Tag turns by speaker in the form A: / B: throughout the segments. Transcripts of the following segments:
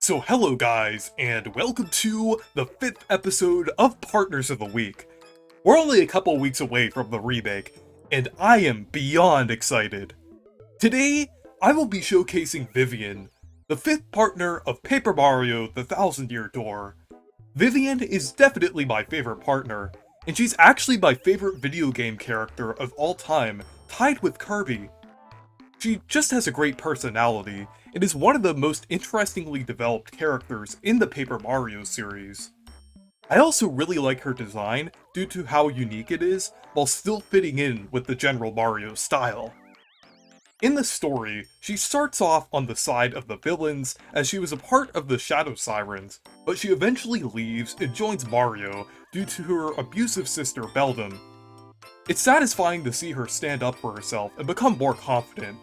A: So hello guys, and welcome to the 5th episode of Partners of the Week. We're only a couple weeks away from the remake, and I am beyond excited. Today, I will be showcasing Vivian, the 5th partner of Paper Mario: The Thousand Year Door. Vivian is definitely my favorite partner, and she's actually my favorite video game character of all time, tied with Kirby. She just has a great personality, and is one of the most interestingly developed characters in the Paper Mario series. I also really like her design due to how unique it is, while still fitting in with the general Mario style. In the story, she starts off on the side of the villains as she was a part of the Shadow Sirens, but she eventually leaves and joins Mario due to her abusive sister Bob-omb. It's satisfying to see her stand up for herself and become more confident.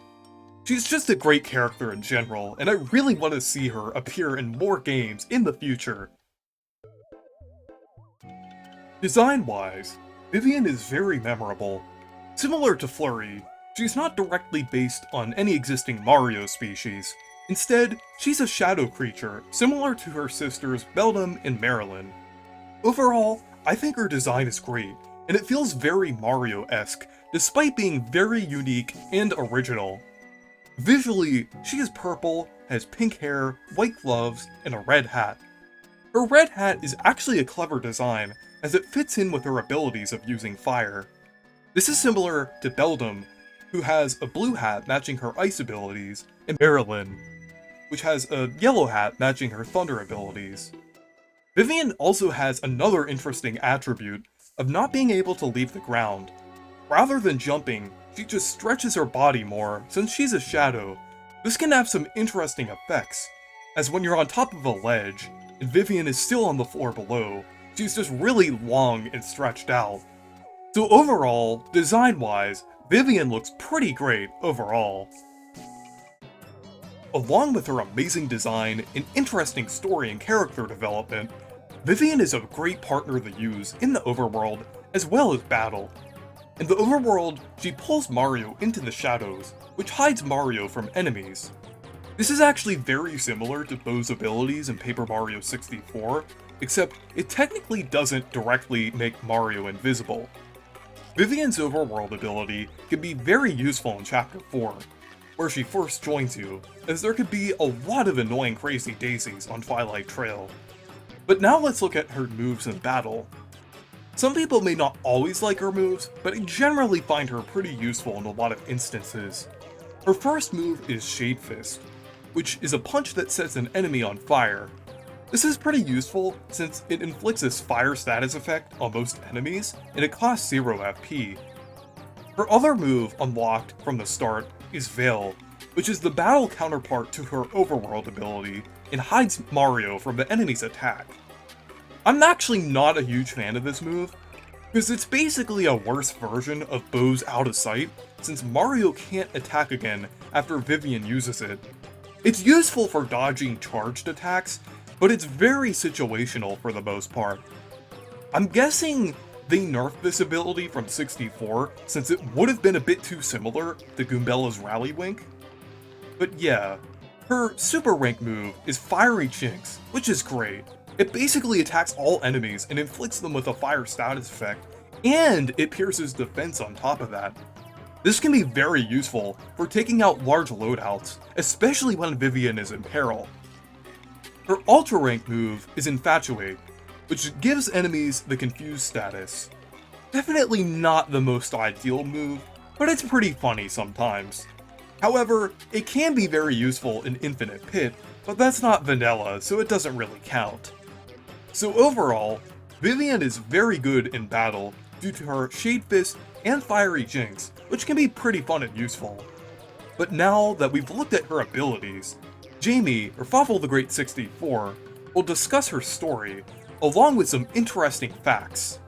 A: She's just a great character in general, and I really want to see her appear in more games in the future. Design-wise, Vivian is very memorable. Similar to Flurry, she's not directly based on any existing Mario species. Instead, she's a shadow creature, similar to her sisters Bob-omb and Marilyn. Overall, I think her design is great, and it feels very Mario-esque, despite being very unique and original. Visually, she is purple, has pink hair, white gloves, and a red hat. Her red hat is actually a clever design, as it fits in with her abilities of using fire. This is similar to Bob-omb, who has a blue hat matching her ice abilities, and Marilyn, which has a yellow hat matching her thunder abilities. Vivian also has another interesting attribute of not being able to leave the ground. Rather than jumping, she just stretches her body more since she's a shadow. This can have some interesting effects, as when you're on top of a ledge, and Vivian is still on the floor below, she's just really long and stretched out. So overall, design-wise, Vivian looks pretty great overall. Along with her amazing design and interesting story and character development, Vivian is a great partner to use in the overworld as well as battle. In the overworld, she pulls Mario into the shadows, which hides Mario from enemies. This is actually very similar to Bow's abilities in Paper Mario 64, except it technically doesn't directly make Mario invisible. Vivian's overworld ability can be very useful in Chapter 4, where she first joins you, as there could be a lot of annoying crazy daisies on Twilight Trail. But now let's look at her moves in battle. Some people may not always like her moves, but I generally find her pretty useful in a lot of instances. Her first move is Shade Fist, which is a punch that sets an enemy on fire. This is pretty useful since it inflicts this fire status effect on most enemies, and it costs 0 FP. Her other move unlocked from the start is Veil, which is the battle counterpart to her overworld ability and hides Mario from the enemy's attack. I'm actually not a huge fan of this move, because it's basically a worse version of Bow's Out of Sight, since Mario can't attack again after Vivian uses it. It's useful for dodging charged attacks, but it's very situational for the most part. I'm guessing they nerfed this ability from 64, since it would have been a bit too similar to Goombella's Rally Wink. But yeah, her super rank move is Fiery Chinks, which is great. It basically attacks all enemies and inflicts them with a fire status effect, and it pierces defense on top of that. This can be very useful for taking out large loadouts, especially when Vivian is in peril. Her ultra rank move is Infatuate, which gives enemies the confused status. Definitely not the most ideal move, but it's pretty funny sometimes. However, it can be very useful in Infinite Pit, but that's not vanilla, so it doesn't really count. So overall, Vivian is very good in battle due to her Shade Fist and Fiery Jinx, which can be pretty fun and useful. But now that we've looked at her abilities, Jamie, or Fawful the Great 64, will discuss her story, along with some interesting facts.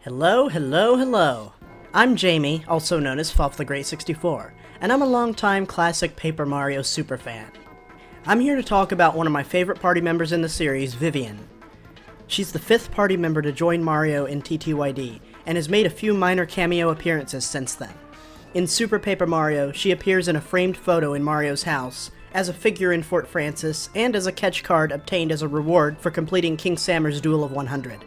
B: Hello, hello, hello. I'm Jamie, also known as Fawful the Great 64, and I'm a longtime classic Paper Mario superfan. I'm here to talk about one of my favorite party members in the series, Vivian. She's the 5th party member to join Mario in TTYD, and has made a few minor cameo appearances since then. In Super Paper Mario, she appears in a framed photo in Mario's house, as a figure in Fort Francis, and as a catch card obtained as a reward for completing King Sammer's Duel of 100.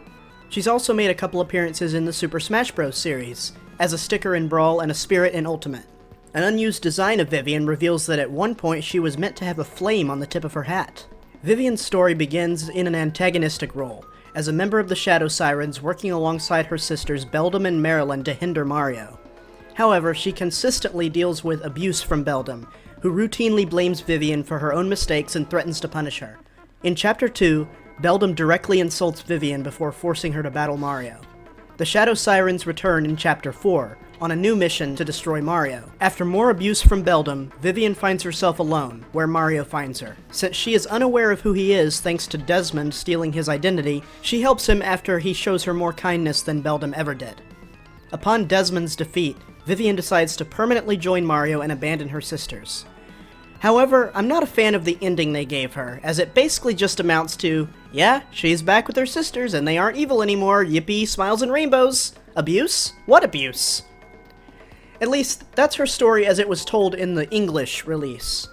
B: She's also made a couple appearances in the Super Smash Bros. Series, as a sticker in Brawl and a spirit in Ultimate. An unused design of Vivian reveals that at one point she was meant to have a flame on the tip of her hat. Vivian's story begins in an antagonistic role, as a member of the Shadow Sirens working alongside her sisters Bob-omb and Marilyn to hinder Mario. However, she consistently deals with abuse from Bob-omb, who routinely blames Vivian for her own mistakes and threatens to punish her. In Chapter 2, Bob-omb directly insults Vivian before forcing her to battle Mario. The Shadow Sirens return in Chapter 4, on a new mission to destroy Mario. After more abuse from Bob-omb, Vivian finds herself alone, where Mario finds her. Since she is unaware of who he is thanks to Desmond stealing his identity, she helps him after he shows her more kindness than Bob-omb ever did. Upon Desmond's defeat, Vivian decides to permanently join Mario and abandon her sisters. However, I'm not a fan of the ending they gave her, as it basically just amounts to, yeah, she's back with her sisters and they aren't evil anymore, yippee, smiles and rainbows. Abuse? What abuse? At least, that's her story as it was told in the English release.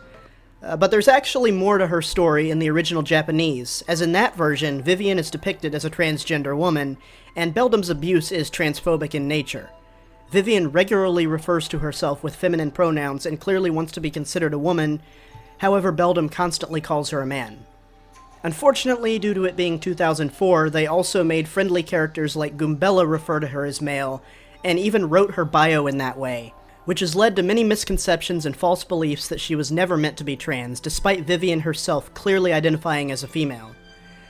B: But there's actually more to her story in the original Japanese, as in that version, Vivian is depicted as a transgender woman, and Bob-omb's abuse is transphobic in nature. Vivian regularly refers to herself with feminine pronouns and clearly wants to be considered a woman, however Bob-omb constantly calls her a man. Unfortunately, due to it being 2004, they also made friendly characters like Goombella refer to her as male, and even wrote her bio in that way, which has led to many misconceptions and false beliefs that she was never meant to be trans, despite Vivian herself clearly identifying as a female.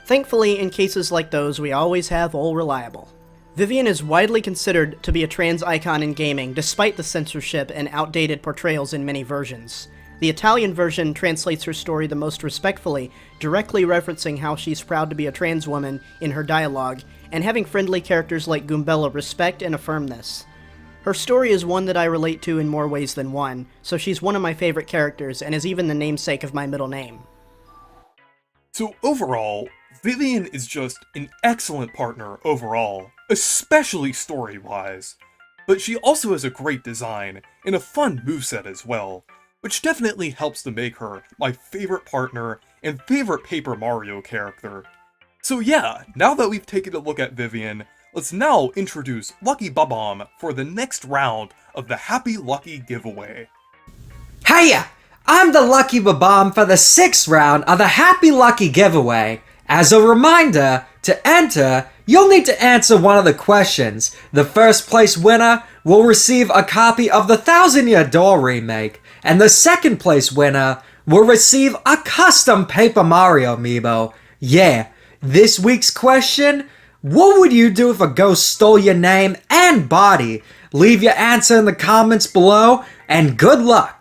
B: Thankfully, in cases like those, we always have All Reliable. Vivian is widely considered to be a trans icon in gaming, despite the censorship and outdated portrayals in many versions. The Italian version translates her story the most respectfully, directly referencing how she's proud to be a trans woman in her dialogue, and having friendly characters like Goombella respect and affirm this. Her story is one that I relate to in more ways than one, so she's one of my favorite characters and is even the namesake of my middle name.
A: So overall, Vivian is just an excellent partner overall, especially story-wise. But she also has a great design, and a fun moveset as well, which definitely helps to make her my favorite partner and favorite Paper Mario character. So yeah, now that we've taken a look at Vivian, let's now introduce Lucky Bob-omb for the next round of the Happy Lucky giveaway.
C: Hiya! I'm the Lucky Bob-omb for the 6th round of the Happy Lucky giveaway. As a reminder, to enter, you'll need to answer one of the questions. The first place winner will receive a copy of the Thousand Year Door remake, and the second place winner will receive a custom Paper Mario amiibo. Yeah, this week's question: what would you do if a ghost stole your name and body? Leave your answer in the comments below, and good luck!